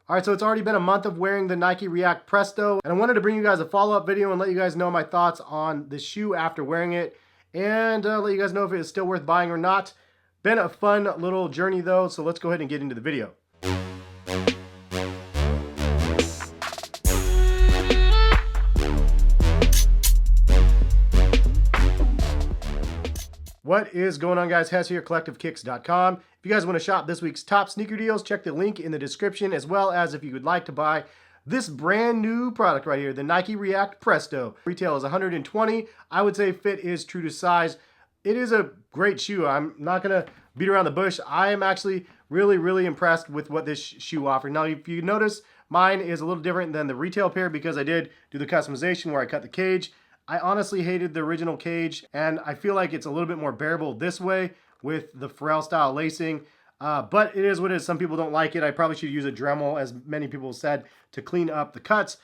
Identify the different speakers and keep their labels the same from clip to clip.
Speaker 1: All right, so it's already been a month of wearing the Nike React Presto, and I wanted to bring you guys a follow-up video and let you guys know my thoughts on the shoe after wearing it, and let you guys know if it is still worth buying or not. Been a fun little journey though, so let's go ahead and get into the video. What is going on, guys? Hes here, collectivekicks.com. If you guys want to shop this week's top sneaker deals, check the link in the description, as well as if you would like to buy this brand new product right here, the Nike React Presto. Retail is $120. I would say fit is true to size. It is a great shoe. I'm not going to beat around the bush. I am actually really impressed with what this shoe offers. Now, if you notice, mine is a little different than the retail pair because I did do the customization where I cut the cage. I honestly hated the original cage, and I feel like it's a little bit more bearable this way with the Pharrell style lacing, but it is what it is. Some people don't like it. I probably should use a Dremel, as many people said, to clean up the cuts.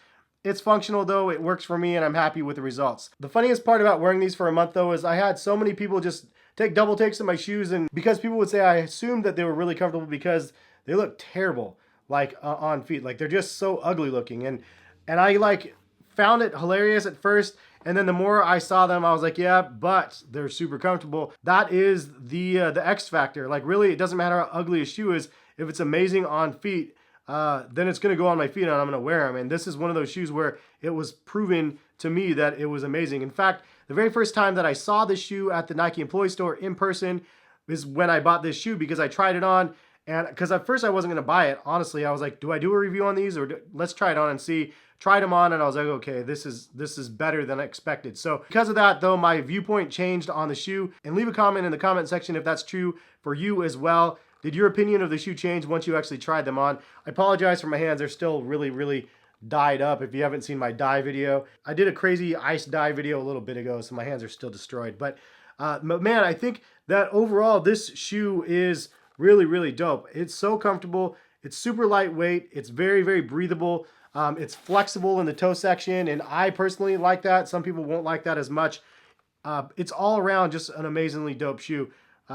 Speaker 1: It's functional though, it works for me, and I'm happy with the results. The funniest part about wearing these for a month though is I had so many people just take double takes of my shoes, and because people would say I assumed that they were really comfortable because they look terrible, like on feet. Like they're just so ugly looking, and I like found it hilarious at first. And then the more I saw them, I was like, yeah, but they're super comfortable. That is the X factor. Like really, it doesn't matter how ugly a shoe is. If it's amazing on feet, then it's going to go on my feet and I'm going to wear them. And this is one of those shoes where it was proven to me that it was amazing. In fact, the very first time that I saw this shoe at the Nike employee store in person is when I bought this shoe, because I tried it on. And because at first I wasn't going to buy it, honestly, I was like, do I do a review on these, or let's try it on and see. Tried them on and I was like, okay, this is better than I expected. So because of that though, my viewpoint changed on the shoe. And leave a comment in the comment section if that's true for you as well. Did your opinion of the shoe change once you actually tried them on? I apologize for my hands. They're still really dyed up. If you haven't seen my dye video, I did a crazy ice dye video a little bit ago, so my hands are still destroyed. But man, I think that overall this shoe is really dope. It's so comfortable. It's super lightweight. It's very breathable. It's flexible in the toe section, and I personally like that. Some people won't like that as much. It's all around just an amazingly dope shoe.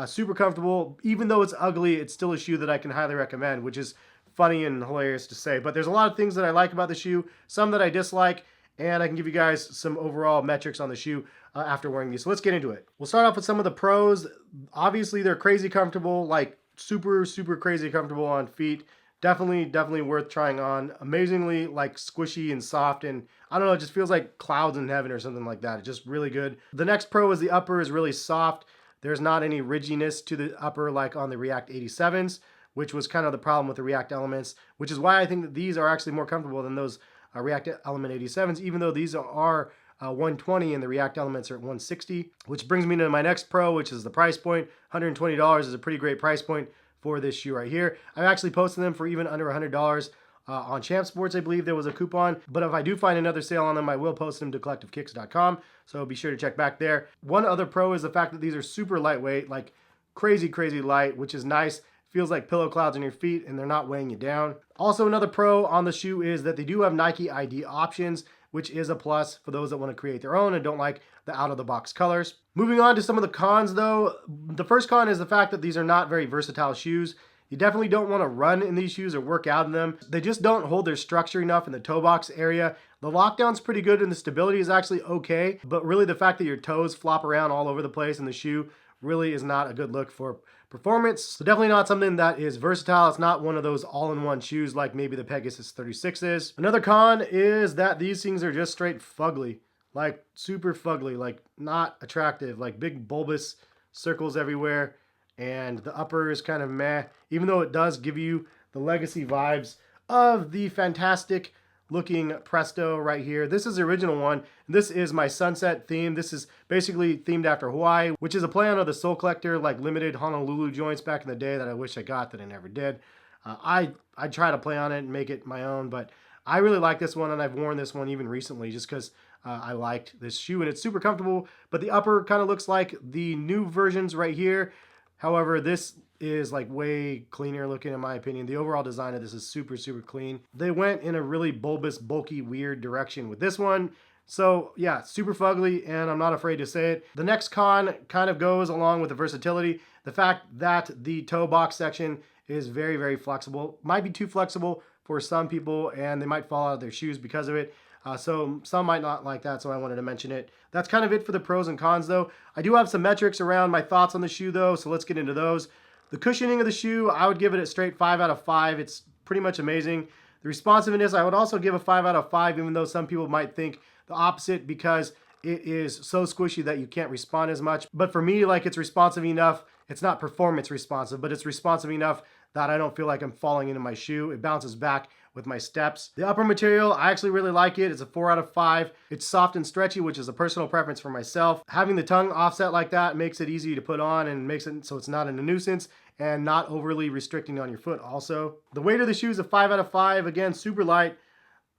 Speaker 1: Super comfortable. Even though it's ugly, it's still a shoe that I can highly recommend, which is funny and hilarious to say. But there's a lot of things that I like about the shoe, some that I dislike, and I can give you guys some overall metrics on the shoe after wearing these. So let's get into it. We'll start off with some of the pros. Obviously, they're crazy comfortable, like super crazy comfortable on feet. Definitely worth trying on. Amazingly like squishy and soft, and I don't know, it just feels like clouds in heaven or something like that. It's just really good. The next pro is the upper is really soft. There's not any ridginess to the upper like on the React 87s, which was kind of the problem with the React Elements, which is why I think that these are actually more comfortable than those React Element 87s, even though these are 120 and the React Elements are at 160. Which brings me to my next pro, which is the price point. $120 is a pretty great price point for this shoe right here. I've actually posted them for even under $100 on Champ Sports. I believe there was a coupon, but if I do find another sale on them, I will post them to collectivekicks.com, so be sure to check back there. One other pro is the fact that these are super lightweight, like crazy light, which is nice. Feels like pillow clouds on your feet, and they're not weighing you down. Also, another pro on the shoe is that they do have Nike ID options, which is a plus for those that want to create their own and don't like the out-of-the-box colors. Moving on to some of the cons though. The first con is the fact that these are not very versatile shoes. You definitely don't want to run in these shoes or work out in them. They just don't hold their structure enough in the toe box area. The lockdown's pretty good and the stability is actually okay, but really the fact that your toes flop around all over the place in the shoe really is not a good look for performance. So definitely not something that is versatile. It's not one of those all-in-one shoes like maybe the Pegasus 36 is. Another con is that these things are just straight fugly, like super fugly, like not attractive, like big bulbous circles everywhere. And the upper is kind of meh, even though it does give you the legacy vibes of the fantastic looking Presto right here. This is the original one. This is my sunset theme. This is basically themed after Hawaii, which is a play on the Soul Collector, like limited Honolulu joints back in the day that I wish I got that I never did. I try to play on it and make it my own, but I really like this one, and I've worn this one even recently just because I liked this shoe, and it's super comfortable. But the upper kind of looks like the new versions right here. However, this is like way cleaner looking in my opinion. The overall design of this is super clean. They went in a really bulbous, bulky, weird direction with this one. So yeah, super fugly, and I'm not afraid to say it. The next con kind of goes along with the versatility. The fact that the toe box section is very flexible. Might be too flexible for some people, and they might fall out of their shoes because of it. So some might not like that, so I wanted to mention it. That's kind of it for the pros and cons, though. I do have some metrics around my thoughts on the shoe, though, so let's get into those. The cushioning of the shoe, I would give it a straight 5 out of 5. It's pretty much amazing. The responsiveness, I would also give a 5 out of 5, even though some people might think the opposite because it is so squishy that you can't respond as much. But for me, like, it's responsive enough. It's not performance responsive, but it's responsive enough that I don't feel like I'm falling into my shoe. It bounces back with my steps. The upper material, I actually really like it. It's a 4 out of 5. It's soft and stretchy, which is a personal preference for myself. Having the tongue offset like that makes it easy to put on and makes it so it's not a nuisance and not overly restricting on your foot also. The weight of the shoe is a 5 out of 5. Again, super light.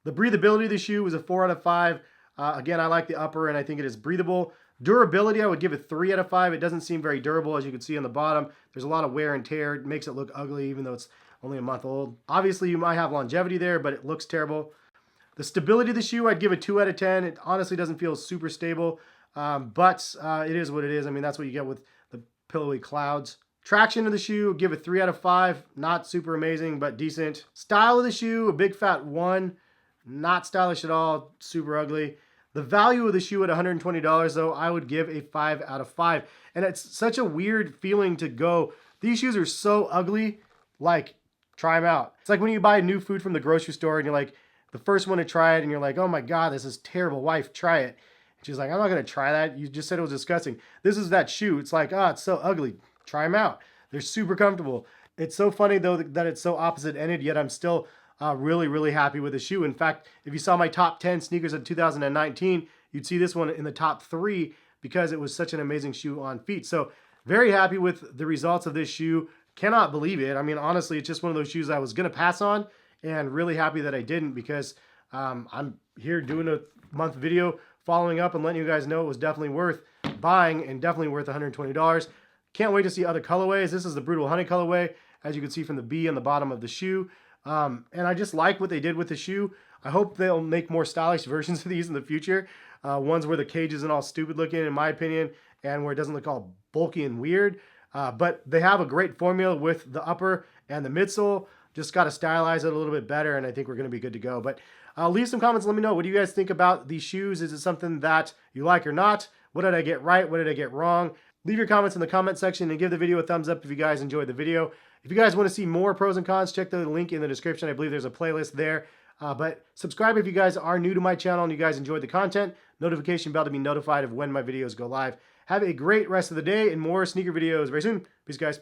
Speaker 1: The breathability of the shoe is a 4 out of 5. Again, I like the upper and I think it is breathable. Durability, I would give it 3 out of 5. It doesn't seem very durable, as you can see on the bottom. There's a lot of wear and tear. It makes it look ugly, even though it's only a month old. Obviously, you might have longevity there, but it looks terrible. The stability of the shoe, I'd give it 2 out of 10. It honestly doesn't feel super stable, but it is what it is. I mean, that's what you get with the pillowy clouds. Traction of the shoe, give it 3 out of 5. Not super amazing, but decent. Style of the shoe, a big fat 1. Not stylish at all, super ugly. The value of the shoe at $120, though, I would give a 5 out of 5. And it's such a weird feeling to go, these shoes are so ugly, like, try them out. It's like when you buy new food from the grocery store and you're like, the first one to try it and you're like, oh my God, this is terrible. Wife, try it. And she's like, I'm not going to try that. You just said it was disgusting. This is that shoe. It's like, oh, it's so ugly. Try them out. They're super comfortable. It's so funny, though, that it's so opposite-ended, yet I'm still really, really happy with the shoe. In fact, if you saw my top 10 sneakers of 2019, you'd see this one in the top 3 because it was such an amazing shoe on feet. So very happy with the results of this shoe. Cannot believe it. I mean, honestly, it's just one of those shoes I was going to pass on, and really happy that I didn't because I'm here doing a month video following up and letting you guys know it was definitely worth buying and definitely worth $120. Can't wait to see other colorways. This is the Brutal Honey colorway, as you can see from the B on the bottom of the shoe. And I just like what they did with the shoe. I hope they'll make more stylish versions of these in the future. Ones where the cage isn't all stupid looking, in my opinion, and where it doesn't look all bulky and weird. But they have a great formula with the upper and the midsole. Just got to stylize it a little bit better, and I think we're going to be good to go. But leave some comments. Let me know. What do you guys think about these shoes? Is it something that you like or not? What did I get right? What did I get wrong? Leave your comments in the comment section and give the video a thumbs up if you guys enjoyed the video. If you guys want to see more pros and cons, check the link in the description. I believe there's a playlist there. But subscribe if you guys are new to my channel and you guys enjoyed the content. Notification bell to be notified of when my videos go live. Have a great rest of the day and more sneaker videos very soon. Peace, guys.